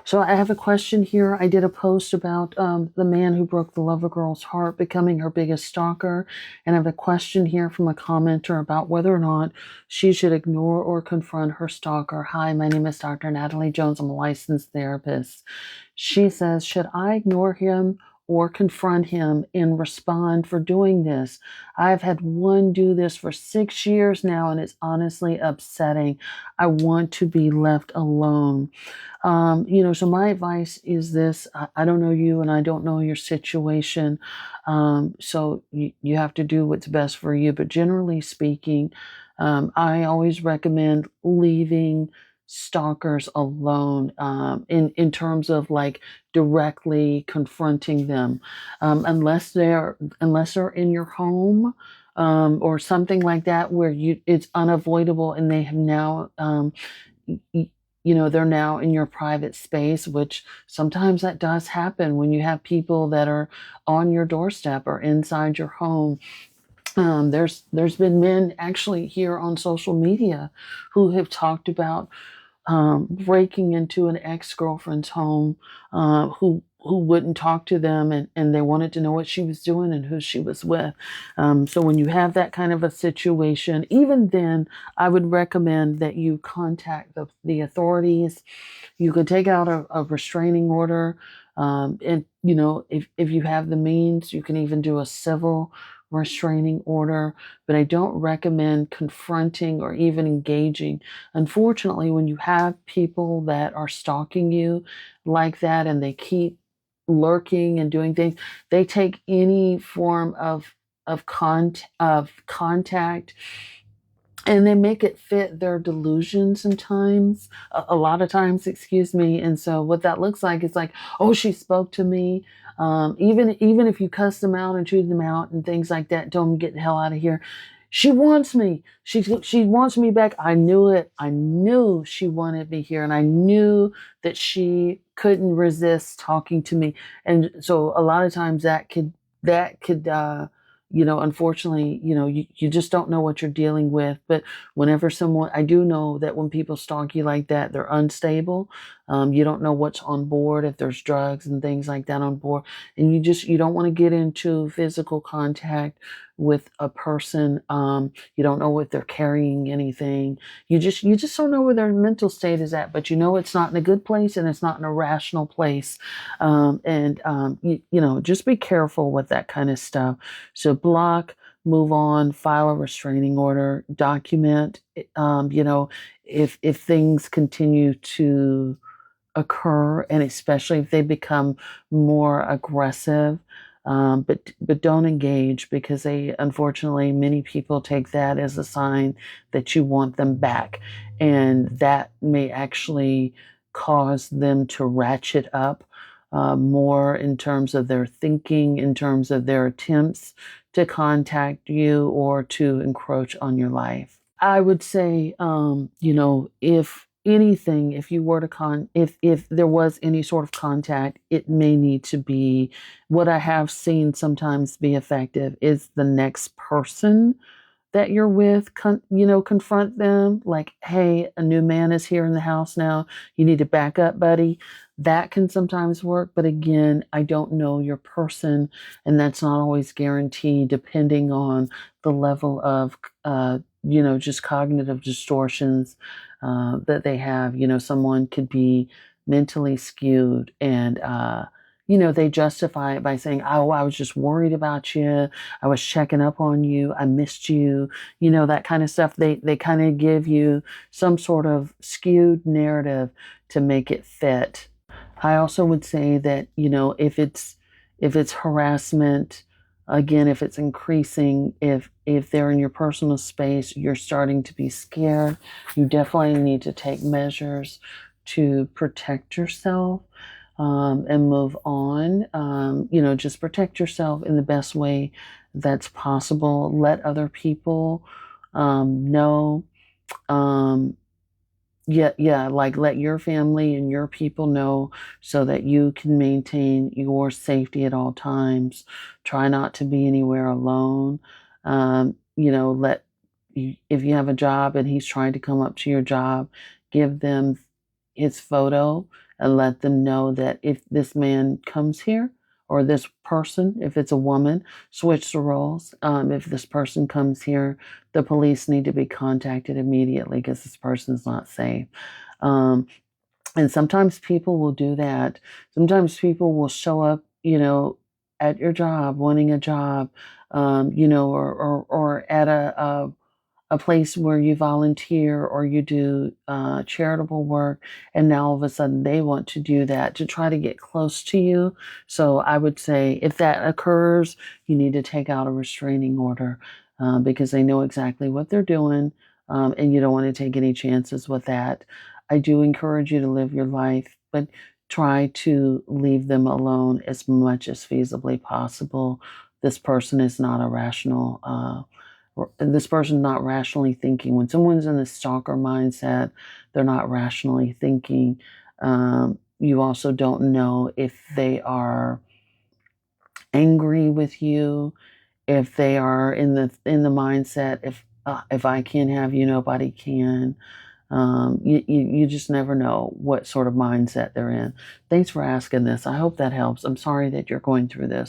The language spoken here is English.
So I have a question here. I did a post about the man who broke the lover girl's heart becoming her biggest stalker. And I have a question here from a commenter about whether or not she should ignore or confront her stalker. Hi, my name is Dr. Natalie Jones. I'm a licensed therapist. She says, should I ignore him or confront him and respond for doing this? I've had one do this for 6 years now, and it's honestly upsetting. I want to be left alone. So my advice is this. I don't know you and I don't know your situation. So you have to do what's best for you. But generally speaking, I always recommend leaving stalkers alone in terms of like directly confronting them, unless they're in your home. Or something like that where it's unavoidable and they have now they're now in your private space, which sometimes that does happen when you have people that are on your doorstep or inside your home. There's been men actually here on social media who have talked about breaking into an ex-girlfriend's home, who wouldn't talk to them, and they wanted to know what she was doing and who she was with. So when you have that kind of a situation, even then, I would recommend that you contact the authorities. You could take out a restraining order. And, if you have the means, you can even do a civil restraining order. But I don't recommend confronting or even engaging. Unfortunately, when you have people that are stalking you like that and they keep lurking and doing things, they take any form of contact and they make it fit their delusion sometimes, a lot of times, excuse me. And so what that looks like is like, oh, she spoke to me. Even if you cuss them out and chew them out and things like that, tell them get the hell out of here. She wants me. She wants me back. I knew it. I knew she wanted me here, and I knew that she couldn't resist talking to me. And so a lot of times that could unfortunately, you just don't know what you're dealing with. But whenever someone, I do know that when people stalk you like that, they're unstable. You don't know what's on board, if there's drugs and things like that on board. And you don't want to get into physical contact with a person. You don't know if they're carrying anything. You just don't know where their mental state is at, but you know it's not in a good place and it's not in a rational place. Just be careful with that kind of stuff. So block, move on, file a restraining order, document. If things continue to occur, and especially if they become more aggressive. But don't engage, because unfortunately many people take that as a sign that you want them back, and that may actually cause them to ratchet up more in terms of their thinking, in terms of their attempts to contact you or to encroach on your life. I would say, if anything, if you were to if there was any sort of contact, it may need to be, what I have seen sometimes be effective is the next person that you're with, confront them like, hey, a new man is here in the house now. You need to back up, buddy. That can sometimes work. But again, I don't know your person, and that's not always guaranteed depending on the level of, just cognitive distortions that they have. Someone could be mentally skewed and, they justify it by saying, oh, I was just worried about you. I was checking up on you. I missed you. That kind of stuff. They kind of give you some sort of skewed narrative to make it fit. I also would say that, if it's harassment, again, if it's increasing, if they're in your personal space, you're starting to be scared, you definitely need to take measures to protect yourself, and move on. Just protect yourself in the best way that's possible. Let other people know. Um, yeah, like let your family and your people know so that you can maintain your safety at all times. Try not to be anywhere alone. Let if you have a job and he's trying to come up to your job, give them his photo and let them know that if this man comes here, or this person, if it's a woman, switch the roles. If this person comes here, the police need to be contacted immediately because this person's not safe. Um, and sometimes people will do that. Sometimes people will show up, at your job, wanting a job, or at a place where you volunteer or you do charitable work, and now all of a sudden they want to do that to try to get close to you. So I would say if that occurs, you need to take out a restraining order because they know exactly what they're doing, and you don't want to take any chances with that. I do encourage you to live your life, but try to leave them alone as much as feasibly possible. This person is not a rational this person's not rationally thinking. When someone's in the stalker mindset, they're not rationally thinking. You also don't know if they are angry with you, if they are in the mindset, if I can't have you, nobody can. You just never know what sort of mindset they're in. Thanks for asking this. I hope that helps. I'm sorry that you're going through this.